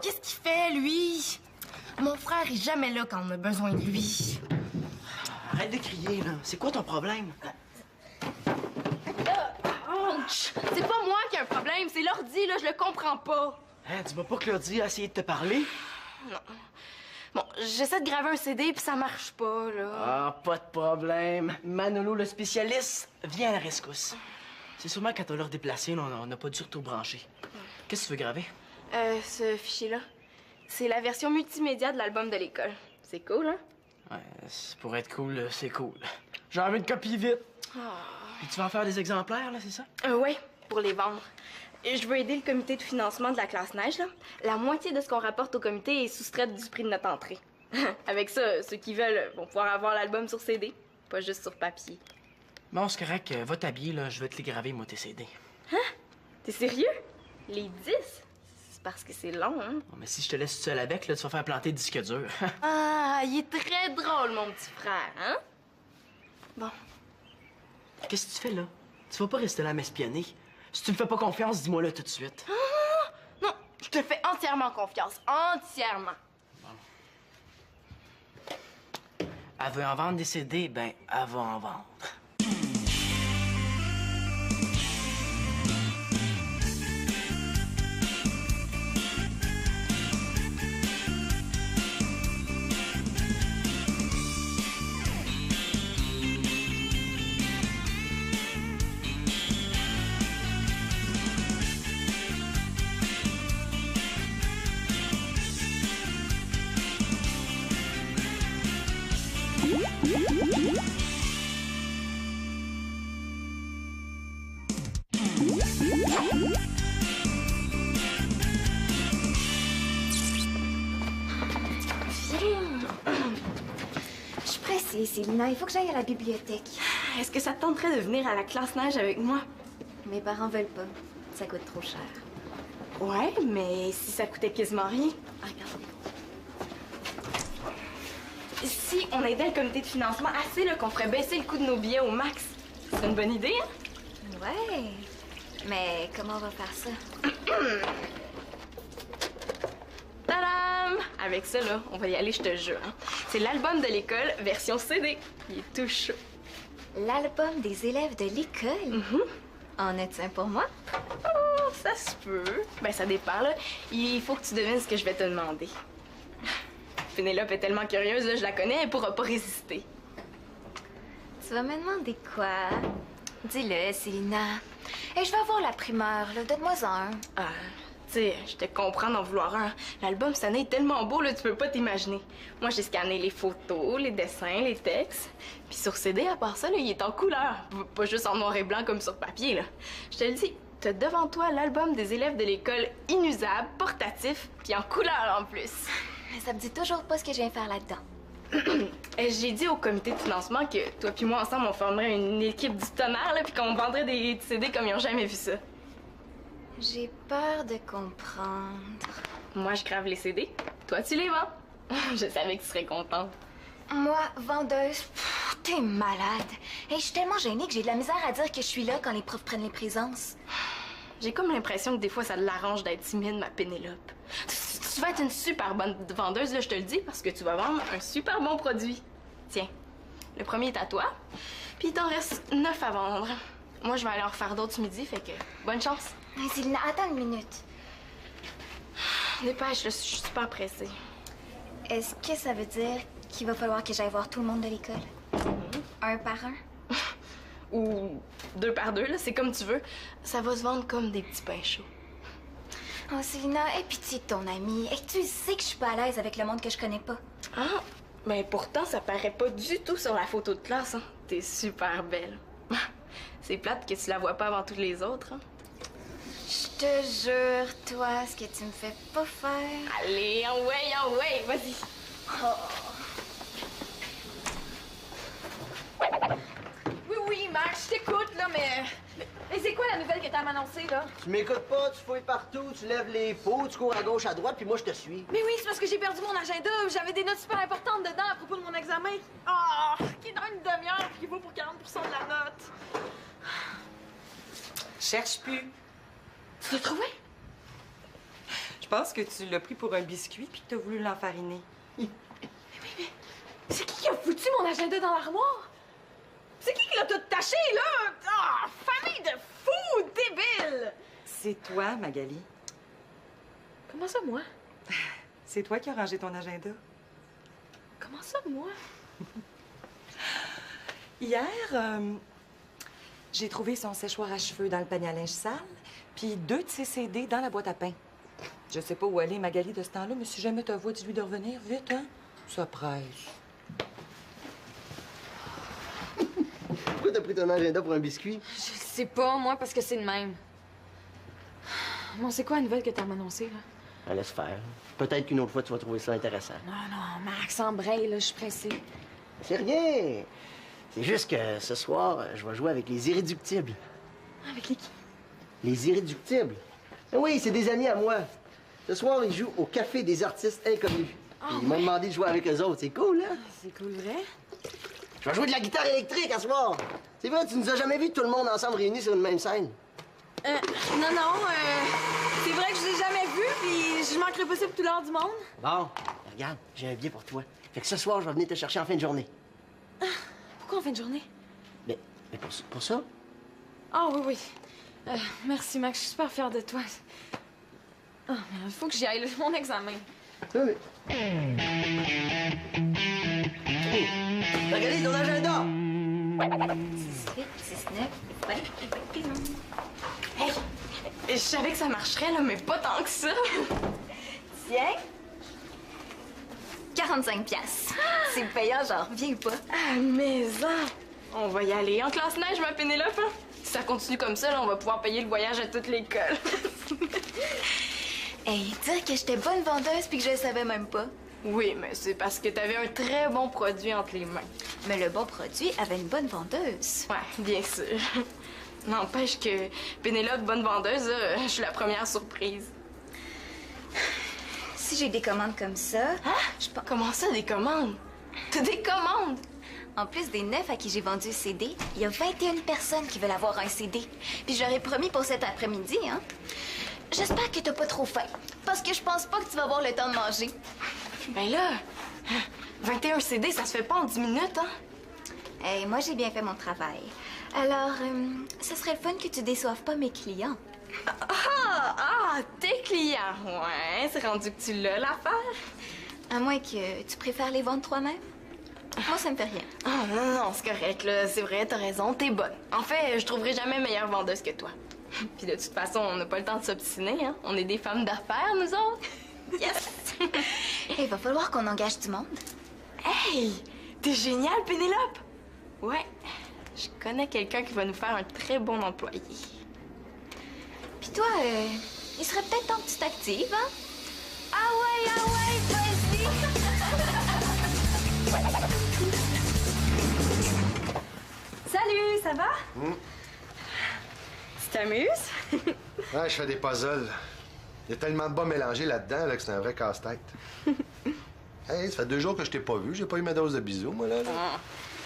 qu'est-ce qu'il fait, lui? Mon frère est jamais là quand on a besoin de lui. Arrête de crier, là. C'est quoi ton problème? Ouch! C'est pas moi qui ai un problème, c'est l'ordi, là, je le comprends pas. Hein, dis-moi pas que l'ordi a essayé de te parler? Non. Bon, j'essaie de graver un CD puis ça marche pas, là. Ah, pas de problème. Manolo, le spécialiste, vient à la rescousse. C'est sûrement quand on l'a redéplacé, on n'a pas dû tout-brancher. Qu'est-ce que tu veux graver? Ce fichier-là, c'est la version multimédia de l'album de l'école. C'est cool, hein? Ouais, pour être cool, c'est cool. J'en veux une copie vite. Puis tu vas en faire des exemplaires, là, c'est ça? Ouais, pour les vendre. Je veux aider le comité de financement de la classe neige, là. La moitié de ce qu'on rapporte au comité est soustraite du prix de notre entrée. Avec ça, ceux qui veulent vont pouvoir avoir l'album sur CD, pas juste sur papier. Bon, c'est correct. Va t'habiller, là. Je vais te les graver, moi, tes CD. Hein? T'es sérieux? Les 10? C'est parce que c'est long, hein? Bon, mais si je te laisse seul avec, là, tu vas faire planter le disque dur. Ah, il est très drôle, mon petit frère, hein? Bon. Qu'est-ce que tu fais, là? Tu vas pas rester là à m'espionner. Si tu me fais pas confiance, dis-moi là tout de suite. Non, je te fais entièrement confiance. Entièrement. Elle veut en vendre des CD, ben, elle va en vendre. Je suis pressée, Célina. Il faut que j'aille à la bibliothèque. Est-ce que ça te tenterait de venir à la classe neige avec moi? Mes parents veulent pas. Ça coûte trop cher. Ouais, mais si ça coûtait quasiment rien. Regarde. Si on aidait le comité de financement assez, là, qu'on ferait baisser le coût de nos billets au max. C'est une bonne idée, hein? Ouais. Mais comment on va faire ça? Tadam! Avec ça, là, on va y aller, je te jure. Hein. C'est l'album de l'école, version CD. Il est tout chaud. L'album des élèves de l'école? En as-tu un pour moi? Oh, ça se peut. Ben, ça dépend, là. Il faut que tu devines ce que je vais te demander. Pénélope est tellement curieuse, là, je la connais, elle pourra pas résister. Tu vas me demander quoi? Dis-le, Célina. Et je vais avoir la primeur, là. Donne-moi-en un. Ah, tu sais, je te comprends d'en vouloir un. L'album cette année est tellement beau, là, tu peux pas t'imaginer. Moi, j'ai scanné les photos, les dessins, les textes. Puis sur CD, à part ça, là, il est en couleur. Pas juste en noir et blanc comme sur papier, là. Je te le dis, t'as devant toi l'album des élèves de l'école inusable, portatif, puis en couleur en plus. Mais ça me dit toujours pas ce que je viens faire là-dedans. J'ai dit au comité de financement que toi puis moi ensemble on formerait une équipe du tonnerre là puis qu'on vendrait des CD comme ils ont jamais vu ça. J'ai peur de comprendre. Moi je grave les CD, toi tu les vends. Je savais que tu serais contente. Moi, vendeuse, t'es malade. Et je suis tellement gênée que j'ai de la misère à dire que je suis là quand les profs prennent les présences. J'ai comme l'impression que des fois ça l'arrange d'être timide, ma Pénélope. Tu vas être une super bonne vendeuse, là, je te le dis, parce que tu vas vendre un super bon produit. Tiens, le premier est à toi, puis il t'en reste 9 à vendre. Moi, je vais aller en refaire d'autres ce midi, fait que bonne chance. Mais Célina, attends une minute. Dépêche, là, je suis super pressée. Est-ce que ça veut dire qu'il va falloir que j'aille voir tout le monde de l'école? Un par un? Ou 2 par 2, là, c'est comme tu veux. Ça va se vendre comme des petits pains chauds. Oh, Célina, aie pitié de ton amie. Et tu sais que je suis pas à l'aise avec le monde que je connais pas. Ah, mais pourtant, ça paraît pas du tout sur la photo de classe, hein. T'es super belle. C'est plate que tu la vois pas avant tous les autres, hein. Je te jure, toi, ce que tu me fais pas faire. Allez, en way, vas-y. Oui, Max, je t'écoute, là, mais c'est quoi la nouvelle que t'as annoncée, là? Tu m'écoutes pas, tu fouilles partout, tu lèves les pots, tu cours à gauche, à droite, puis moi je te suis. Mais oui, c'est parce que j'ai perdu mon agenda. J'avais des notes super importantes dedans à propos de mon examen. Qui est dans une demi-heure puis qui vaut pour 40% de la note. Cherche plus. Tu l'as trouvé? Je pense que tu l'as pris pour un biscuit puis que t'as voulu l'enfariner. C'est qui a foutu mon agenda dans l'armoire? C'est qui l'a tout taché, là? Ah, famille de fous débiles! C'est toi, Magali. Comment ça, moi? C'est toi qui as rangé ton agenda. Comment ça, moi? Hier, j'ai trouvé son séchoir à cheveux dans le panier à linge sale, puis 2 de ses CD dans la boîte à pain. Je sais pas où aller, Magali, de ce temps-là, mais si jamais ta voix, dis-lui de revenir vite, hein? Ça presse. Pourquoi t'as pris ton agenda pour un biscuit? Je sais pas, moi, parce que c'est le même. Bon, c'est quoi la nouvelle que t'as annoncée, là? Ah, laisse faire. Peut-être qu'une autre fois, tu vas trouver ça intéressant. Non, Max, embraye, là, je suis pressée. C'est rien. C'est juste que ce soir, je vais jouer avec les Irréductibles. Avec les qui? Les Irréductibles? Ah oui, c'est des amis à moi. Ce soir, ils jouent au Café des artistes inconnus. Ils m'ont demandé de jouer avec eux autres. C'est cool, hein? C'est cool, vrai? Je vais jouer de la guitare électrique à ce soir. C'est vrai, tu nous as jamais vu tout le monde ensemble réunis sur une même scène. Non, c'est vrai que je l'ai jamais vu, puis je manquerai pas ça pour tout l'heure du monde. Bon, regarde, j'ai un billet pour toi. Fait que ce soir, je vais venir te chercher en fin de journée. Pourquoi en fin de journée? Mais pour ça? Ah oui. Merci, Max, je suis super fière de toi. Ah, mais il faut que j'y aille, là, mon examen. Oui. Regardez ton agenda! 18, 19, 20, 21. Hey, je savais que ça marcherait, là, mais pas tant que ça. Tiens. 45 piastres. C'est payant, genre, viens ou pas? Ah, mais ça! On va y aller en classe neige, ma Pénélope. Hein? Si ça continue comme ça, là, on va pouvoir payer le voyage à toute l'école. Hey, dire que j'étais bonne vendeuse puis que je le savais même pas. Oui, mais c'est parce que t'avais un très bon produit entre les mains. Mais le bon produit avait une bonne vendeuse. Ouais, bien sûr. N'empêche que Pénélope, bonne vendeuse, là, je suis la première surprise. Si j'ai des commandes comme ça, je pense... Comment ça, des commandes? T'as des commandes? En plus des 9 à qui j'ai vendu le CD, il y a 21 personnes qui veulent avoir un CD. Puis je leur ai promis pour cet après-midi, hein. J'espère que t'as pas trop faim, parce que je pense pas que tu vas avoir le temps de manger. Ben là, 21 CD, ça se fait pas en 10 minutes, hein? Hey, moi, j'ai bien fait mon travail. Alors, ce serait le fun que tu déçoives pas mes clients. Tes clients. Ouais, c'est rendu que tu l'as, l'affaire. À moins que tu préfères les vendre toi-même. Moi, ça me fait rien. Ah, non, c'est correct, là. C'est vrai, t'as raison, t'es bonne. En fait, je trouverai jamais meilleure vendeuse que toi. Puis de toute façon, on n'a pas le temps de s'obstiner, hein. On est des femmes d'affaires, nous autres. Yes! Il va falloir qu'on engage du monde. Hey! T'es géniale, Pénélope! Ouais, je connais quelqu'un qui va nous faire un très bon employé. Puis toi, il serait peut-être temps que tu t'actives, hein? Ah ouais, vas-y! Salut, ça va? Tu t'amuses? Ouais, je fais des puzzles. Il y a tellement de bas mélangés là-dedans là, que c'est un vrai casse-tête. Hey, ça fait 2 jours que je t'ai pas vu. J'ai pas eu ma dose de bisous, moi, là.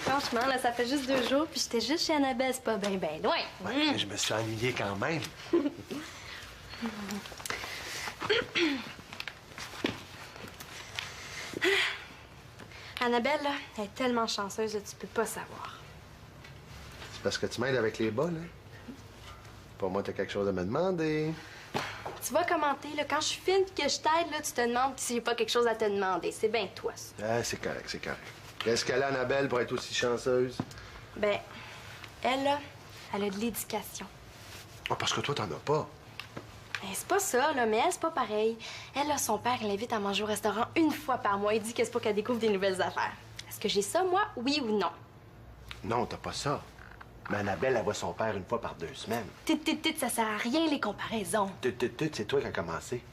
Franchement, là, ça fait juste 2 jours, puis j'étais juste chez Annabelle, c'est pas bien loin. Ouais, je me suis ennuyé quand même. Annabelle, là, elle est tellement chanceuse, là, tu peux pas savoir. C'est parce que tu m'aides avec les bas, là. Pour moi, t'as quelque chose à me demander. Tu vas commenter, là, quand je suis fine et que je t'aide, là, tu te demandes si j'ai pas quelque chose à te demander. C'est bien toi, ça. Ah, c'est correct, c'est correct. Qu'est-ce qu'elle a, Annabelle, pour être aussi chanceuse? Ben, elle, là, elle a de l'éducation. Ah, parce que toi, t'en as pas. Ben, c'est pas ça, là, mais elle, c'est pas pareil. Elle, là, son père, l'invite à manger au restaurant 1 fois par mois. Il dit que c'est pour qu'elle découvre des nouvelles affaires. Est-ce que j'ai ça, moi, oui ou non? Non, t'as pas ça. Mais Annabelle, elle voit son père 1 fois par 2 semaines. Ça sert à rien, les comparaisons. C'est toi qui as commencé.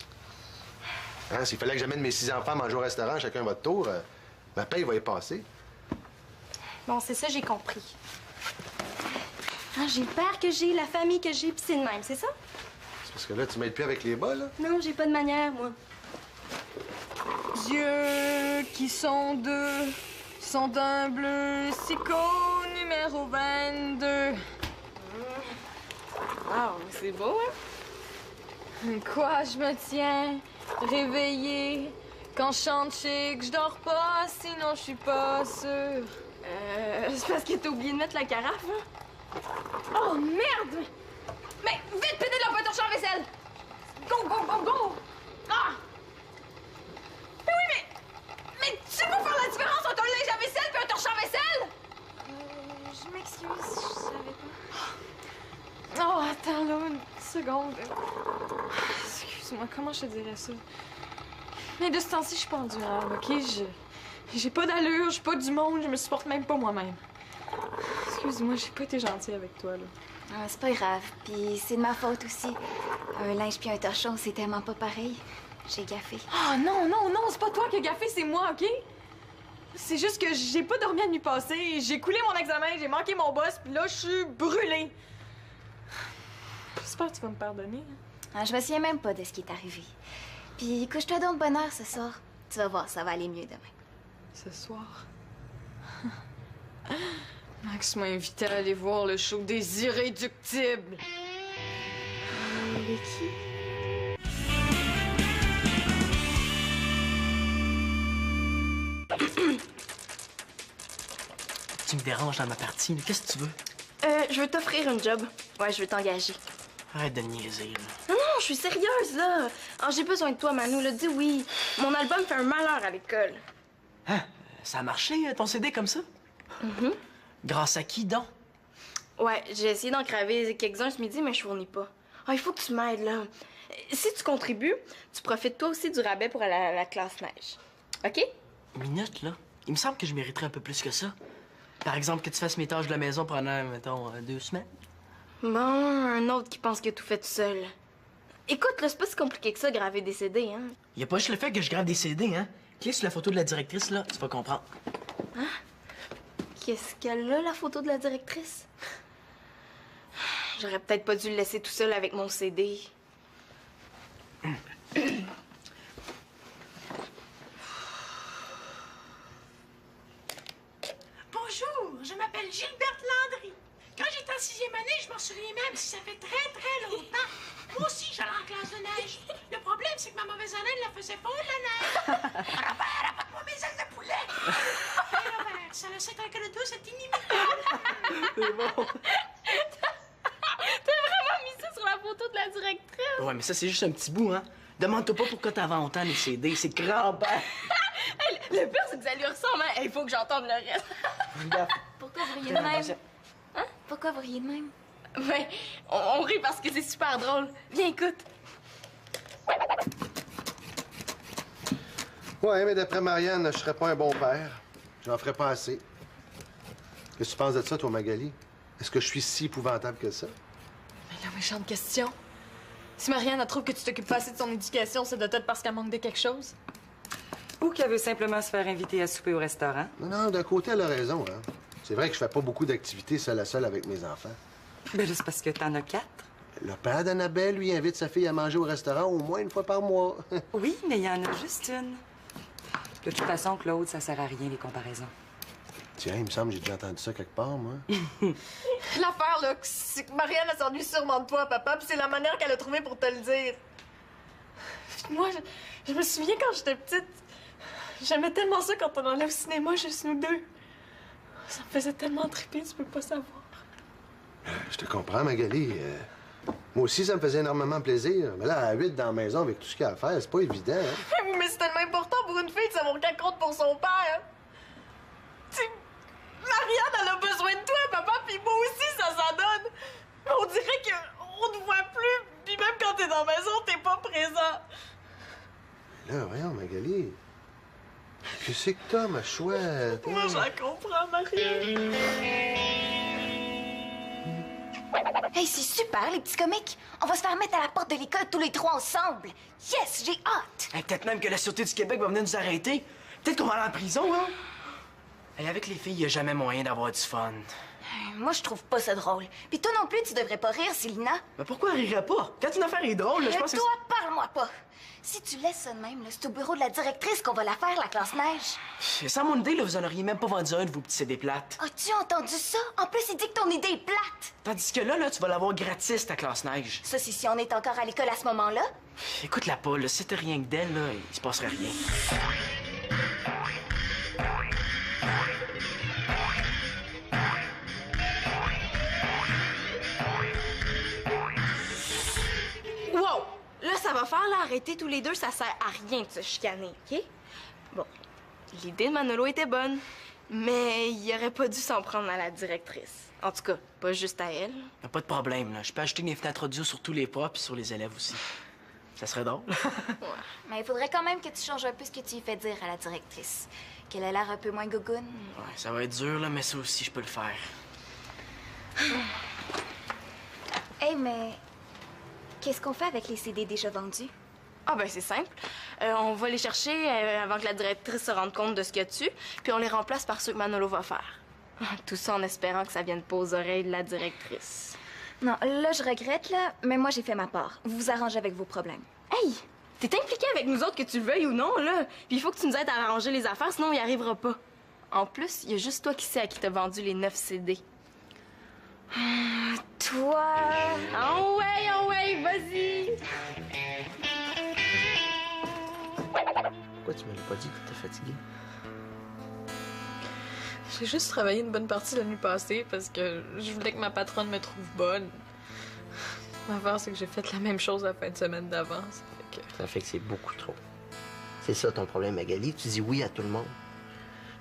Hein, s'il fallait que j'amène mes 6 enfants manger au restaurant, chacun votre tour, ma paye va y passer. Bon, c'est ça, j'ai compris. Ah, j'ai le père que j'ai, la famille que j'ai, puis c'est le même, c'est ça? C'est parce que là, tu m'aides plus avec les bas, là? Non, j'ai pas de manière, moi. Dieu qui sont deux, sont d'un bleu sicot numéro 22. Wow, c'est beau, hein? Quoi, je me tiens? Réveillée, quand je chante chic, je dors pas, sinon je suis pas sûre. C'est parce que t'as oublié de mettre la carafe, hein? Oh merde! Mais vite, pédale pas ton champ vaisselle! Go, go, go, go! Ah! Mais oui, mais tu sais pas faire la différence entre un linge à vaisselle et un torchon à vaisselle? Je m'excuse, je savais pas. Oh, attends là, une seconde. Excuse-moi, comment je te dirais ça? Mais de ce temps-ci, je suis pas endurable, OK? J'ai pas d'allure, je suis pas du monde, je me supporte même pas moi-même. Excuse-moi, j'ai pas été gentille avec toi, là. Ah, c'est pas grave. Puis c'est de ma faute aussi. Un linge puis un torchon, c'est tellement pas pareil. J'ai gaffé. Ah non, non, non, c'est pas toi qui as gaffé, c'est moi, OK? C'est juste que j'ai pas dormi la nuit passée, j'ai coulé mon examen, j'ai manqué mon boss, puis là, je suis brûlée. J'espère que tu vas me pardonner. Ah, je me souviens même pas de ce qui est arrivé. Puis couche-toi donc de bonne heure ce soir. Tu vas voir, ça va aller mieux demain. Ce soir? Max m'a invité à aller voir le show des Irréductibles. Avec qui? Tu me déranges dans ma partie, là. Qu'est-ce que tu veux? Je veux t'offrir un job. Ouais, je veux t'engager. Arrête de niaiser, là. Non, non, je suis sérieuse, là. Ah, j'ai besoin de toi, Manu, là. Dis oui. Mon album fait un malheur à l'école. Hein? Ça a marché, ton CD, comme ça? Grâce à qui, donc? Ouais, j'ai essayé d'en graver quelques-uns ce midi, mais je fournis pas. Ah, il faut que tu m'aides, là. Si tu contribues, tu profites toi aussi du rabais pour aller à la classe neige. OK? Minute, là. Il me semble que je mériterais un peu plus que ça. Par exemple, que tu fasses mes tâches de la maison pendant, mettons, 2 semaines. Bon, un autre qui pense que tout fait tout seul. Écoute, là, c'est pas si compliqué que ça, graver des CD, hein? Y a pas juste le fait que je grave des CD, hein? Clique sur la photo de la directrice, là, tu vas comprendre. Qu'est-ce qu'elle a, la photo de la directrice? J'aurais peut-être pas dû le laisser tout seul avec mon CD. Bonjour, je m'appelle Gilberte Landry. Quand j'étais en 6e année, je m'en souviens même si ça fait très, très longtemps. Moi aussi, j'allais en classe de neige. Le problème, c'est que ma mauvaise haleine la faisait fondre la neige. Rapporte-moi mes ailes de poulet. Et là, ben, ça laissait un credo, c'est inimitable. C'est bon. T'as vraiment mis ça sur la photo de la directrice? Ouais, mais ça, c'est juste un petit bout, hein? Demande-toi pas pourquoi t'as vendu autant les CD, c'est grand-père. Hey, le pire, c'est que ça lui ressemble, hein? Il faut que j'entende le reste. Pourquoi vous riez de même? Hein? Pourquoi vous riez de même? Ben, on rit parce que c'est super drôle. Viens, écoute. Ouais, mais d'après Marianne, je serais pas un bon père. J'en ferais pas assez. Qu'est-ce que tu penses de ça, toi, Magali? Est-ce que je suis si épouvantable que ça? Mais la méchante question. Si Marianne trouve que tu t'occupes pas assez de son éducation, c'est de peut-être parce qu'elle manque de quelque chose. Ou qu'elle veut simplement se faire inviter à souper au restaurant. Non, non, d'un côté, elle a raison, hein. C'est vrai que je fais pas beaucoup d'activités seule à seule avec mes enfants. Ben juste parce que t'en as 4. Le père d'Annabelle, lui, invite sa fille à manger au restaurant au moins une fois par mois. Oui, mais il y en a juste une. De toute façon, Claude, ça sert à rien, les comparaisons. Tiens, il me semble que j'ai déjà entendu ça quelque part, moi. L'affaire, là, c'est que Marianne, elle s'ennuie sûrement de toi, papa, puis c'est la manière qu'elle a trouvée pour te le dire. Moi, je me souviens quand j'étais petite, j'aimais tellement ça quand on allait au cinéma, juste nous deux. Ça me faisait tellement triper, tu peux pas savoir. Je te comprends, Magali. Moi aussi, ça me faisait énormément plaisir. Mais là, à 8 dans la maison, avec tout ce qu'il y a à faire, c'est pas évident, hein? Oui, mais c'est tellement important pour une fille de savoir qu'elle compte pour son père. Tu... Marianne, elle a besoin de toi, papa, puis moi aussi, ça s'en donne. Mais on dirait qu'on te voit plus, puis même quand t'es dans la maison, t'es pas présent. Là, voyons, Magali. Qu'est-ce que t'as, ma chouette? Moi, j'en comprends, Marianne. Hey, c'est super, les petits comiques. On va se faire mettre à la porte de l'école tous les 3 ensemble. Yes, j'ai hâte. Hey, peut-être même que la Sûreté du Québec va venir nous arrêter. Peut-être qu'on va aller en prison, hein? Hey, avec les filles, il n'y a jamais moyen d'avoir du fun. Moi, je trouve pas ça drôle. Puis toi non plus, tu devrais pas rire, Célina. Mais pourquoi elle rirait pas? Quand une affaire est drôle, là, je pense que... Toi, parle-moi pas. Si tu laisses ça de même, là, c'est au bureau de la directrice qu'on va la faire, la classe neige. Sans mon idée, là, vous en auriez même pas vendu un de vos petits CD plates. As-tu entendu ça? En plus, il dit que ton idée est plate. Tandis que là, tu vas l'avoir gratis, ta classe neige. Ça, c'est si on est encore à l'école à ce moment-là. Écoute-la pas, là. Si c'était rien que d'elle, là, il se passerait rien. Wow! Là, ça va faire, là, arrêter tous les deux, ça sert à rien de se chicaner, OK? Bon, l'idée de Manolo était bonne, mais il aurait pas dû s'en prendre à la directrice. En tout cas, pas juste à elle. Y'a pas de problème, là. Je peux acheter des fenêtres audio sur tous les pas puis sur les élèves aussi. Ça serait drôle. Mais il faudrait quand même que tu changes un peu ce que tu y fais dire à la directrice. Qu'elle a l'air un peu moins gougoune. Ouais, ça va être dur, là, mais ça aussi, je peux le faire. Hey, mais qu'est-ce qu'on fait avec les CD déjà vendus? Ah ben c'est simple. On va les chercher avant que la directrice se rende compte de ce qu'il y a dessus, puis on les remplace par ceux que Manolo va faire. Tout ça en espérant que ça vienne pas aux oreilles de la directrice. Non, là, je regrette, là, mais moi, j'ai fait ma part. Vous vous arrangez avec vos problèmes. Hey! T'es impliqué avec nous autres que tu le veuilles ou non, là. Puis il faut que tu nous aides à arranger les affaires, sinon on y arrivera pas. En plus, il y a juste toi qui sais à qui t'as vendu les 9 CD. Toi... Oh ouais, vas-y! Pourquoi tu me l'as pas dit que t'étais fatigué? J'ai juste travaillé une bonne partie de la nuit passée parce que je voulais que ma patronne me trouve bonne. L'affaire, c'est que j'ai fait la même chose la fin de semaine d'avance. Ça fait que c'est beaucoup trop. C'est ça ton problème, Magali. Tu dis oui à tout le monde.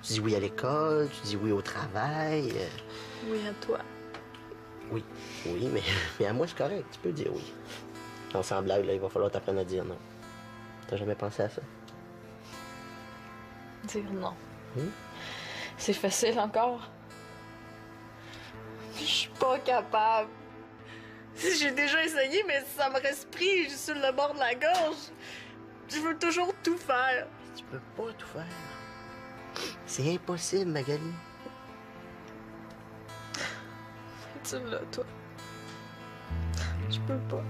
Tu dis oui à l'école, tu dis oui au travail. Oui, à toi. Oui, mais à moi, c'est correct. Tu peux dire oui. On s'en blague, là, il va falloir t'apprendre à dire non. T'as jamais pensé à ça? Dire non. Hmm? C'est facile encore. Je suis pas capable. J'ai déjà essayé, mais ça me reste pris. Je suis sur le bord de la gorge. Je veux toujours tout faire. Tu peux pas tout faire. C'est impossible, Magali. Tu l'as, toi. Je peux pas.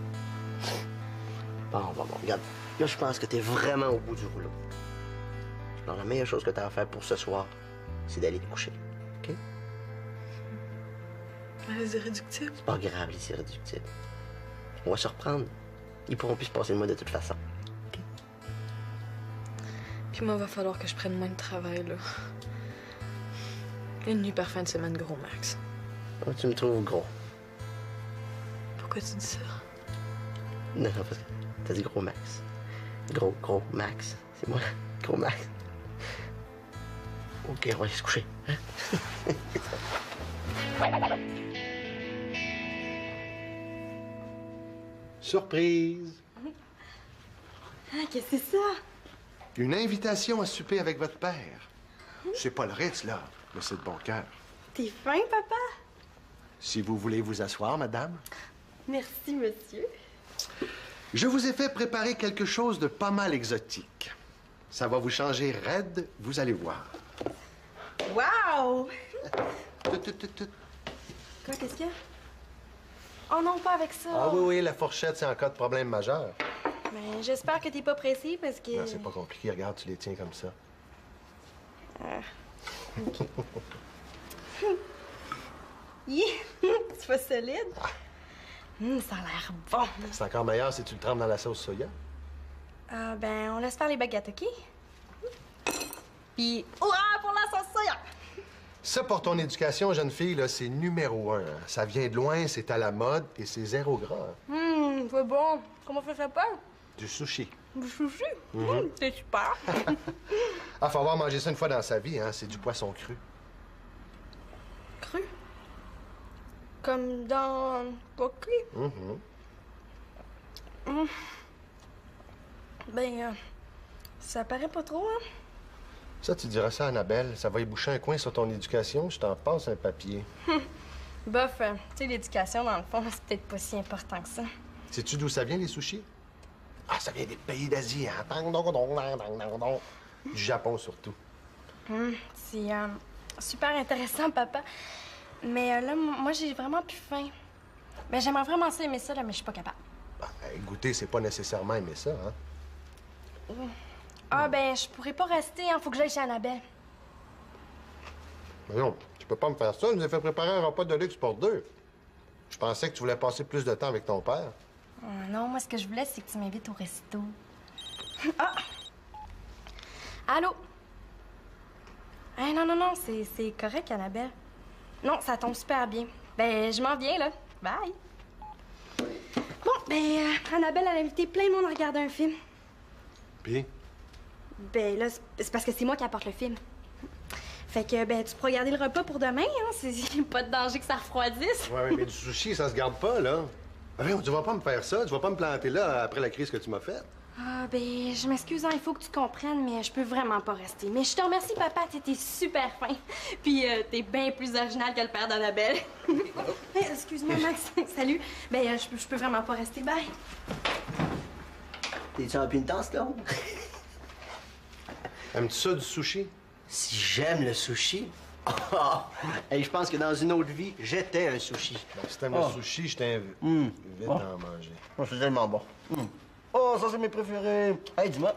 Bon, regarde. Là, je pense que t'es vraiment au bout du rouleau. Alors, la meilleure chose que t'as à faire pour ce soir, c'est d'aller te coucher. OK? Les irréductibles. C'est pas grave, les irréductibles. On va se reprendre. Ils pourront plus se passer de moi de toute façon. OK? Puis moi, va falloir que je prenne moins de travail, là. Une nuit par fin de semaine, gros max. Oh, tu me trouves gros. Pourquoi tu dis ça? Non, parce que t'as dit gros max. Gros max. C'est moi, gros max. OK, on va aller se coucher. Hein? Surprise! Ah, qu'est-ce que c'est ça? Une invitation à souper avec votre père. C'est pas le Ritz, là, mais c'est de bon cœur. T'es fin, papa? Si vous voulez vous asseoir, madame. Merci, monsieur. Je vous ai fait préparer quelque chose de pas mal exotique. Ça va vous changer raide, vous allez voir. Wow! Tout. Quoi, qu'est-ce qu'il y a? Oh non, pas avec ça. Ah oui, la fourchette, c'est en cas de problème majeur. Mais j'espère que t'es pas pressé parce que... Non, c'est pas compliqué. Regarde, tu les tiens comme ça. OK. C'est pas solide? Ça a l'air bon. C'est encore meilleur si tu le trempes dans la sauce soya. Ah, ben, on laisse faire les baguettes, OK? Puis, hurrah pour la sauce soya! Ça, pour ton éducation, jeune fille, là, c'est numéro 1. Ça vient de loin, c'est à la mode et c'est zéro gras. C'est bon. Comment ça pas? Du sushi. Du sushi? C'est super. Ah, faut avoir mangé ça une fois dans sa vie, hein. C'est du poisson cru. Cru? Comme dans... pas cuit? Ben, ça paraît pas trop, hein? Ça, tu diras ça à Annabelle. Ça va y boucher un coin sur ton éducation. Je t'en passe un papier. Bof, tu sais, l'éducation, dans le fond, c'est peut-être pas si important que ça. Sais-tu d'où ça vient, les sushis? Ah, ça vient des pays d'Asie, hein? Du Japon, surtout. C'est super intéressant, papa. Mais là, moi, j'ai vraiment plus faim. Ben, j'aimerais vraiment ça aimer ça, là, mais je suis pas capable. Ben, goûter, c'est pas nécessairement aimer ça, hein? Ah, ben, je pourrais pas rester, hein. Faut que j'aille chez Annabelle. Mais non, tu peux pas me faire ça. Je nous ai fait préparer un repas de luxe pour deux. Je pensais que tu voulais passer plus de temps avec ton père. Non, moi, ce que je voulais, c'est que tu m'invites au resto. Ah! Allô? Hey, non, c'est correct, Annabelle. Non, ça tombe super bien. Ben, je m'en viens, là. Bye! Bon, ben, Annabelle, elle a invité plein de monde à regarder un film. Puis? Ben, là, c'est parce que c'est moi qui apporte le film. Fait que, ben, tu peux regarder le repas pour demain, hein? C'est pas de danger que ça refroidisse. Ouais, mais du sushi, ça se garde pas, là. Voyons, tu vas pas me faire ça. Tu vas pas me planter là après la crise que tu m'as faite. Ah, ben, je m'excuse, hein, il faut que tu comprennes, mais je peux vraiment pas rester. Mais je te remercie, papa, t'étais super fin. Puis, t'es bien plus original que le père d'Annabelle. Hey, excuse-moi, Max. Salut. Ben, je peux vraiment pas rester. Bye. T'es-tu en pénitence, là? Aimes-tu ça, du sushi? Si j'aime le sushi? Hey, je pense que dans une autre vie, j'étais un sushi. Ben, si t'aimes le sushi, je t'invite. Vite en manger. Oh, c'est tellement bon. Oh, ça, c'est mes préférés. Hey, dis-moi,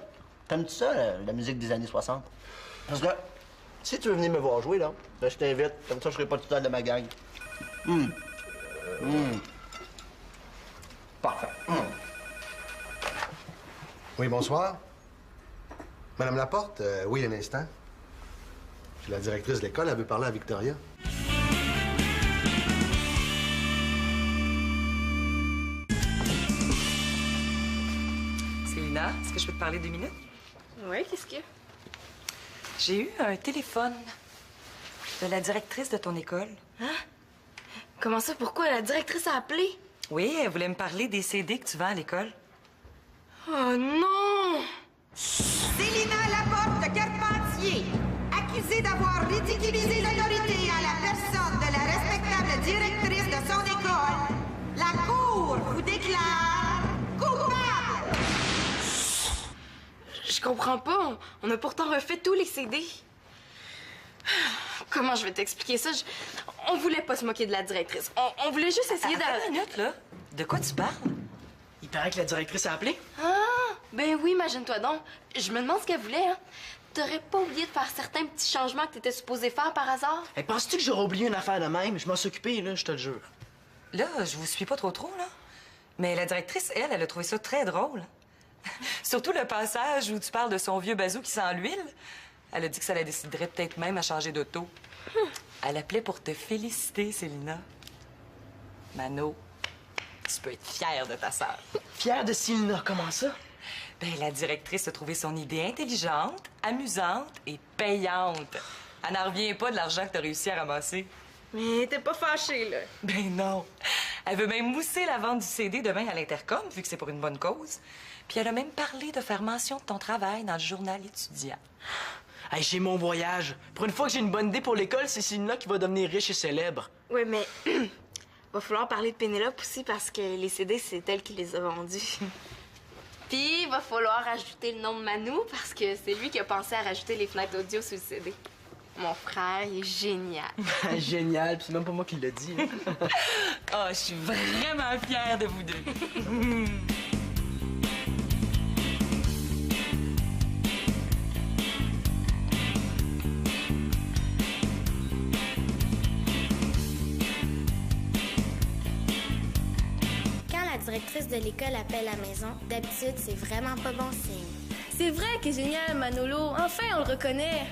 t'aimes-tu ça, la musique des années 60? Parce que si tu veux venir me voir jouer, là, je t'invite. Comme ça, je serai pas tout seul de ma gang. Parfait. Oui, bonsoir. Madame Laporte, oui, un instant. Je suis la directrice de l'école, elle veut parler à Victoria. Célina, est-ce que je peux te parler 2 minutes? Oui, qu'est-ce qu'il y a? J'ai eu un téléphone de la directrice de ton école. Comment ça? Pourquoi? La directrice a appelé? Oui, elle voulait me parler des CD que tu vends à l'école. Oh non! Célina Laporte de Carpentier, accusée d'avoir ridiculisé l'autorité à la personne de la respectable directrice de son école, la Cour vous déclare coupable! Je comprends pas. On a pourtant refait tous les CD. Comment je vais t'expliquer ça? On voulait pas se moquer de la directrice. On voulait juste essayer de... Attends une minute, là. De quoi tu parles? Il paraît que la directrice a appelé. Ah! Ben oui, imagine-toi donc. Je me demande ce qu'elle voulait, hein. T'aurais pas oublié de faire certains petits changements que t'étais supposé faire par hasard? Hey, penses-tu que j'aurais oublié une affaire de même? Je m'en suis occupé, là, je te le jure. Là, je vous suis pas trop, là. Mais la directrice, elle a trouvé ça très drôle. Surtout le passage où tu parles de son vieux bazou qui sent l'huile. Elle a dit que ça la déciderait peut-être même à changer d'auto. Elle appelait pour te féliciter, Célina. Mano, tu peux être fière de ta sœur. Fière de Célina, comment ça? Ben, la directrice a trouvé son idée intelligente, amusante et payante. Elle n'en revient pas de l'argent que t'as réussi à ramasser. Mais t'es pas fâchée, là. Ben non. Elle veut même mousser la vente du CD demain à l'Intercom, vu que c'est pour une bonne cause. Puis elle a même parlé de faire mention de ton travail dans le journal étudiant. Hey, j'ai mon voyage. Pour une fois que j'ai une bonne idée pour l'école, c'est Célina qui va devenir riche et célèbre. Oui, mais va falloir parler de Pénélope aussi parce que les CD, c'est elle qui les a vendus. Puis, va falloir ajouter le nom de Manu parce que c'est lui qui a pensé à rajouter les fenêtres audio sur le CD. Mon frère, il est génial. Génial, puis c'est même pas moi qui l'ai dit. Oh, je suis vraiment fière de vous deux. La directrice de l'école appelle à la maison. D'habitude, c'est vraiment pas bon signe. C'est vrai que génial, Manolo. Enfin, on le reconnaît.